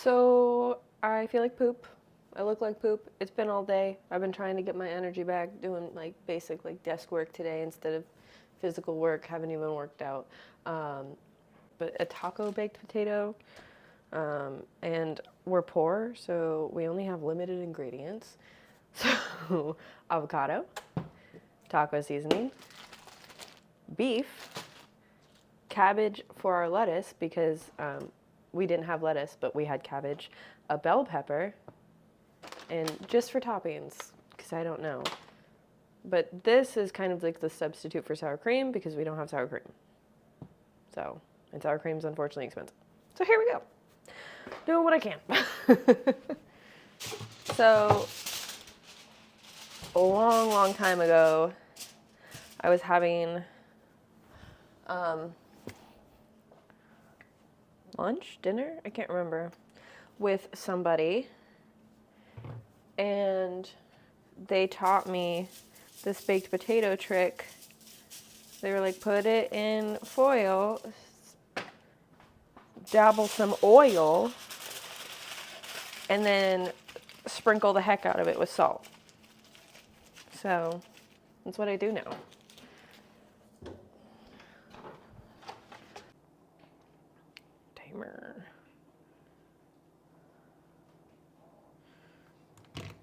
So I feel like poop. I look like poop. It's been all day. I've been trying to get my energy back doing like basic like desk work today instead of physical work. Haven't even worked out. But a taco baked potato. And we're poor, so we only have limited ingredients. So avocado, taco seasoning, beef, cabbage for our lettuce because we didn't have lettuce, but we had cabbage, a bell pepper, and just for toppings, because I don't know. But this is kind of like the substitute for sour cream because we don't have sour cream. So, and sour cream is unfortunately expensive. So here we go. Doing what I can. So, a long, long time ago, I was having lunch, dinner, I can't remember, with somebody, and they taught me this baked potato trick. They were like, put it in foil, dabble some oil, and then sprinkle the heck out of it with salt. So that's what I do now. Timer.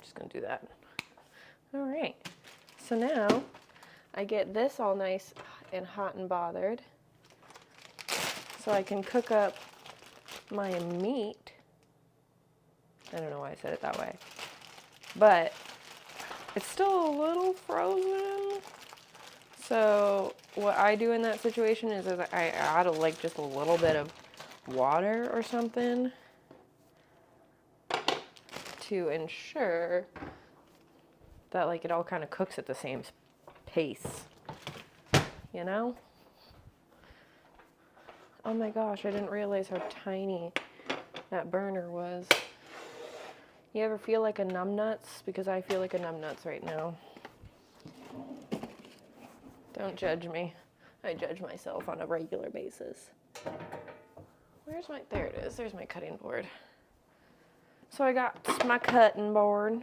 Just gonna do that. All right. So now I get this all nice and hot and bothered, so I can cook up my meat. I don't know why I said it that way, but it's still a little frozen. So what I do in that situation is I add like just a little bit of water or something to ensure that like it all kind of cooks at the same pace, you know? Oh my gosh, I didn't realize how tiny that burner was. You ever feel like a numbnuts? Because I feel like a numbnuts right now. Don't judge me. I judge myself on a regular basis. Where's my, there it is, there's my cutting board. So I got my cutting board,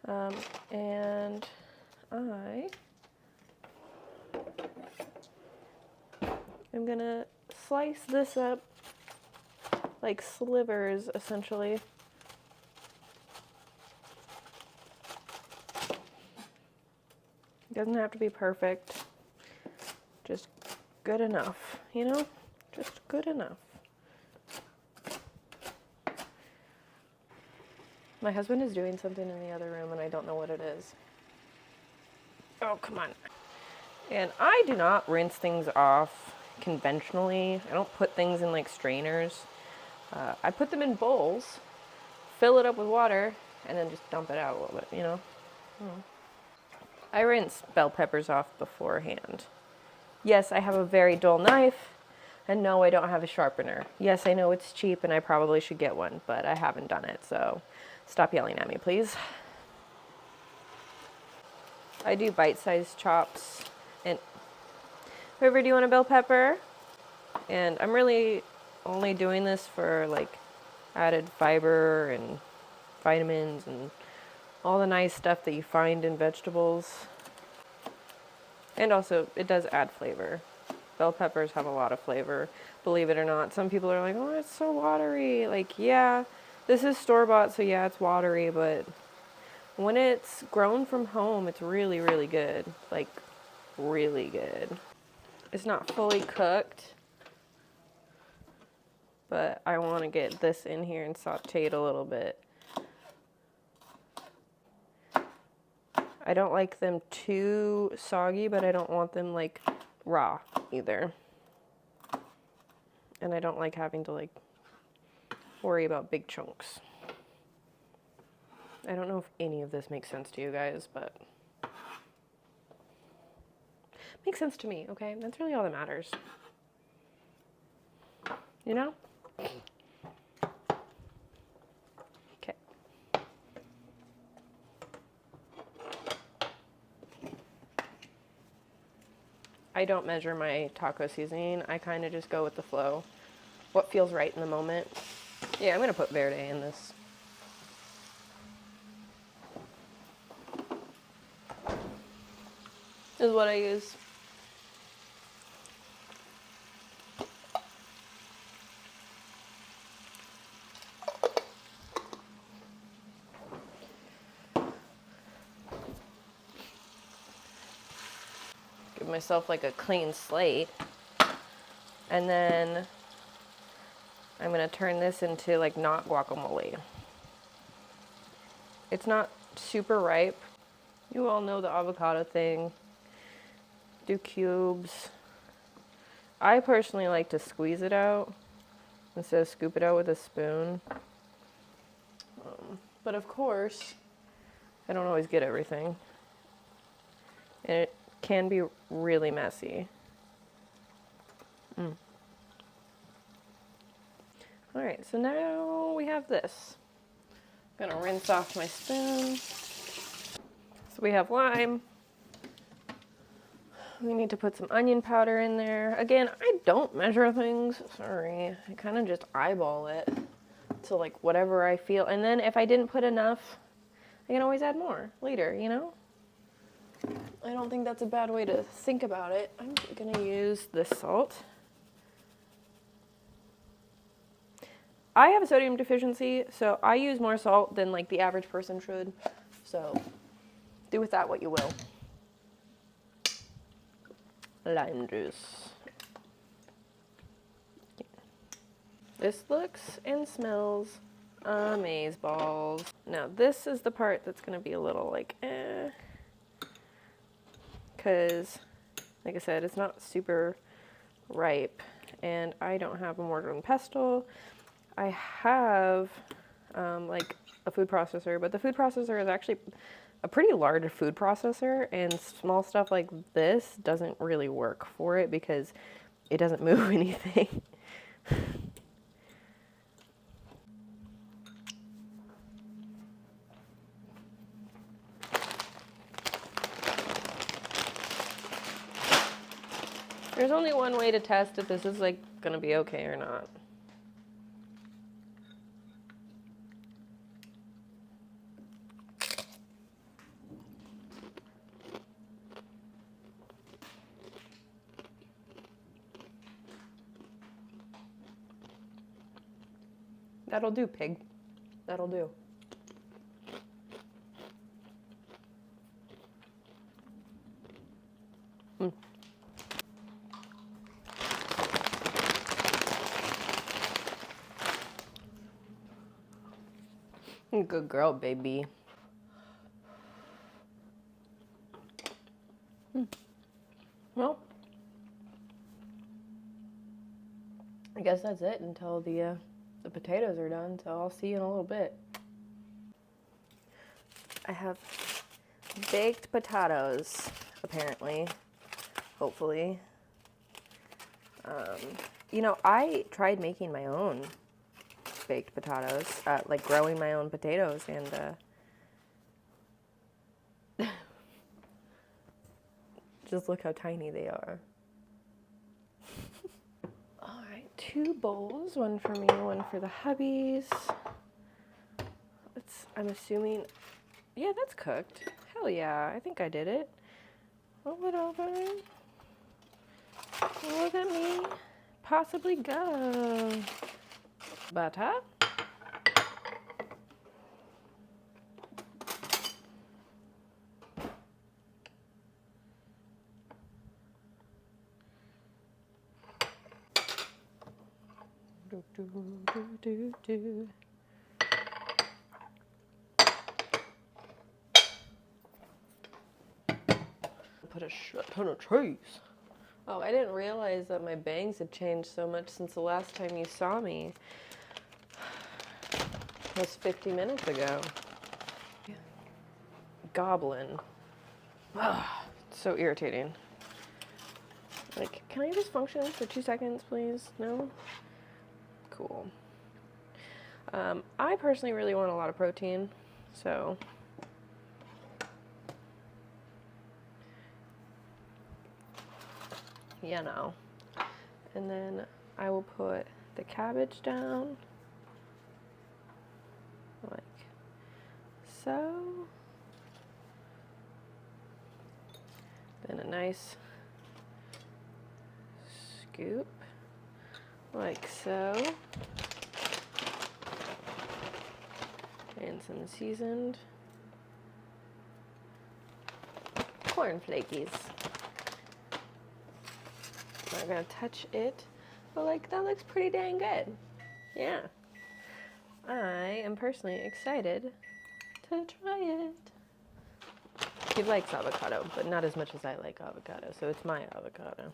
and I am gonna slice this up like slivers, essentially. It doesn't have to be perfect, just good enough, you know? Just good enough. My husband is doing something in the other room and I don't know what it is. Oh, come on. And I do not rinse things off conventionally. I don't put things in like strainers. I put them in bowls, fill it up with water, and then just dump it out a little bit, you know? I rinse bell peppers off beforehand. Yes, I have a very dull knife, and no, I don't have a sharpener. Yes, I know it's cheap and I probably should get one, but I haven't done it, so stop yelling at me, please. I do bite-sized chops. And River, do you want a bell pepper? And I'm really only doing this for like added fiber and vitamins and all the nice stuff that you find in vegetables. And also, it does add flavor. Bell peppers have a lot of flavor, believe it or not. Some people are like, oh, it's so watery. Like, yeah, this is store-bought, so yeah, it's watery, but when it's grown from home, it's really, really good. Like, really good. It's not fully cooked, but I want to get this in here and sauteed a little bit. I don't like them too soggy, but I don't want them like raw either. And I don't like having to like worry about big chunks. I don't know if any of this makes sense to you guys, but makes sense to me, okay? That's really all that matters. You know? Okay. I don't measure my taco seasoning. I kind of just go with the flow. What feels right in the moment. Yeah, I'm gonna put verde in this. This is what I use. Give myself like a clean slate. And then I'm gonna turn this into like not guacamole. It's not super ripe. You all know the avocado thing. Do cubes. I personally like to squeeze it out instead of scoop it out with a spoon. But of course, I don't always get everything. And it can be really messy. All right, so now we have this. I'm gonna rinse off my spoon. So we have lime. We need to put some onion powder in there. Again, I don't measure things, sorry. I kind of just eyeball it to like whatever I feel. And then if I didn't put enough, I can always add more later, you know? I don't think that's a bad way to think about it. I'm gonna use this salt. I have a sodium deficiency, so I use more salt than like the average person should. So do with that what you will. Lime juice. This looks and smells amazeballs. Now this is the part that's gonna be a little like because like I said, it's not super ripe and I don't have a mortar and pestle. I have like a food processor, but the food processor is actually a pretty large food processor, and small stuff like this doesn't really work for it because it doesn't move anything. There's only one way to test if this is like gonna be okay or not. That'll do, pig. That'll do. Good girl, baby. Well, I guess that's it until the potatoes are done, so I'll see you in a little bit. I have baked potatoes, apparently, hopefully. You know, I tried making my own baked potatoes, like growing my own potatoes, and just look how tiny they are. All right, 2 bowls, one for me, one for the hubbies. I'm assuming, yeah, that's cooked. Hell yeah, I think I did it. Roll it over. Look at me possibly go. Butter. Put a shit ton of cheese. Oh, I didn't realize that my bangs had changed so much since the last time you saw me. It was 50 minutes ago. Goblin. Ugh, so irritating. Like, can I just function for 2 seconds, please? No? Cool. I personally really want a lot of protein, so you know. And then I will put the cabbage down. so. Then a nice scoop, like so. And some seasoned corn flakies. I'm not gonna touch it, but like that looks pretty dang good. Yeah. I am personally excited to try it. He likes avocado, but not as much as I like avocado, so it's my avocado.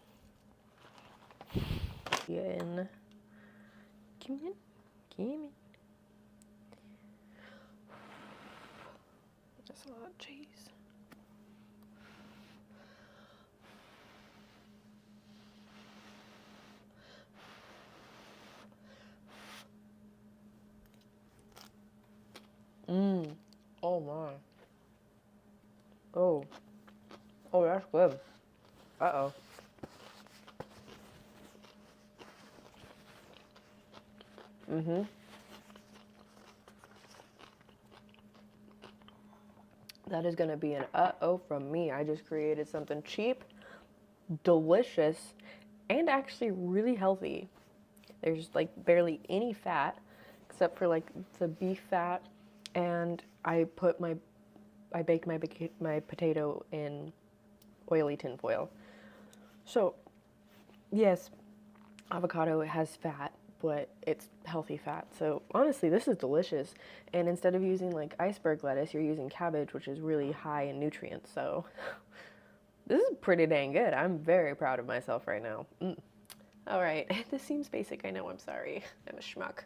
Again. Gimme. That's a lot of cheese. Oh my. Oh. Oh, that's good. Uh-oh. That is gonna be an uh-oh from me. I just created something cheap, delicious, and actually really healthy. There's like barely any fat, except for like the beef fat, and I baked my potato in oily tin foil. So, yes, avocado has fat, but it's healthy fat. So honestly, this is delicious. And instead of using like iceberg lettuce, you're using cabbage, which is really high in nutrients. So this is pretty dang good. I'm very proud of myself right now. All right, this seems basic. I know, I'm sorry. I'm a schmuck.